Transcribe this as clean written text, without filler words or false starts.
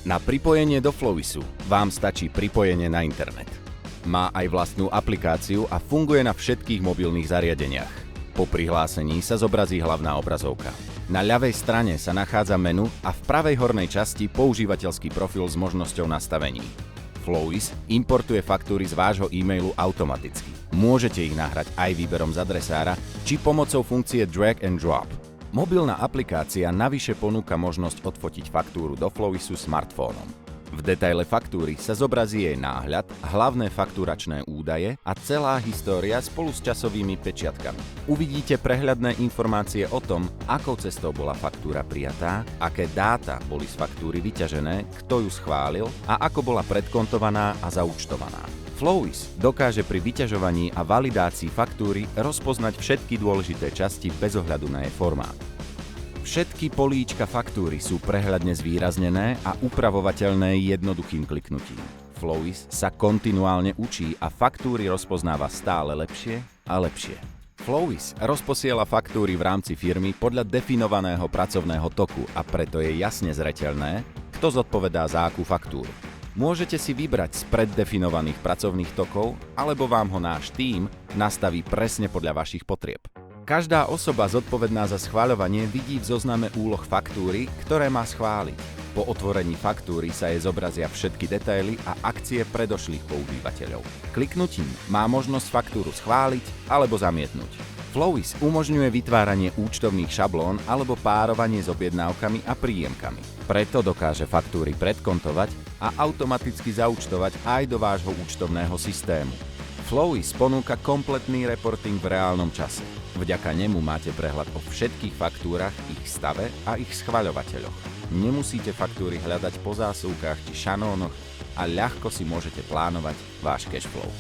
Na pripojenie do Flowisu vám stačí pripojenie na internet. Má aj vlastnú aplikáciu a funguje na všetkých mobilných zariadeniach. Po prihlásení sa zobrazí hlavná obrazovka. Na ľavej strane sa nachádza menu a v pravej hornej časti používateľský profil s možnosťou nastavení. Flowis importuje faktúry z vášho e-mailu automaticky. Môžete ich nahrať aj výberom z adresára či pomocou funkcie drag and drop. Mobilná aplikácia navyše ponúka možnosť odfotiť faktúru do Flowisu smartfónom. V detaile faktúry sa zobrazí jej náhľad, hlavné faktúračné údaje a celá história spolu s časovými pečiatkami. Uvidíte prehľadné informácie o tom, akou cestou bola faktúra prijatá, aké dáta boli z faktúry vyťažené, kto ju schválil a ako bola predkontovaná a zaúčtovaná. Flowis dokáže pri vyťažovaní a validácii faktúry rozpoznať všetky dôležité časti bez ohľadu na jej formát. Všetky políčka faktúry sú prehľadne zvýraznené a upravovateľné jednoduchým kliknutím. Flowis sa kontinuálne učí a faktúry rozpoznáva stále lepšie a lepšie. Flowis rozposiela faktúry v rámci firmy podľa definovaného pracovného toku a preto je jasne zreteľné, kto zodpovedá za akú faktúru. Môžete si vybrať z preddefinovaných pracovných tokov, alebo vám ho náš tím nastaví presne podľa vašich potrieb. Každá osoba zodpovedná za schvaľovanie vidí v zozname úloh faktúry, ktoré má schváliť. Po otvorení faktúry sa jej zobrazia všetky detaily a akcie predošlých používateľov. Kliknutím má možnosť faktúru schváliť alebo zamietnúť. Flowis umožňuje vytváranie účtovných šablón alebo párovanie s objednávkami a príjemkami. Preto dokáže faktúry predkontovať a automaticky zaúčtovať aj do vášho účtovného systému. Flowis ponúka kompletný reporting v reálnom čase. Vďaka nemu máte prehľad o všetkých faktúrach, ich stave a ich schvaľovateľoch. Nemusíte faktúry hľadať po zásuvkách či šanónoch a ľahko si môžete plánovať váš cashflow.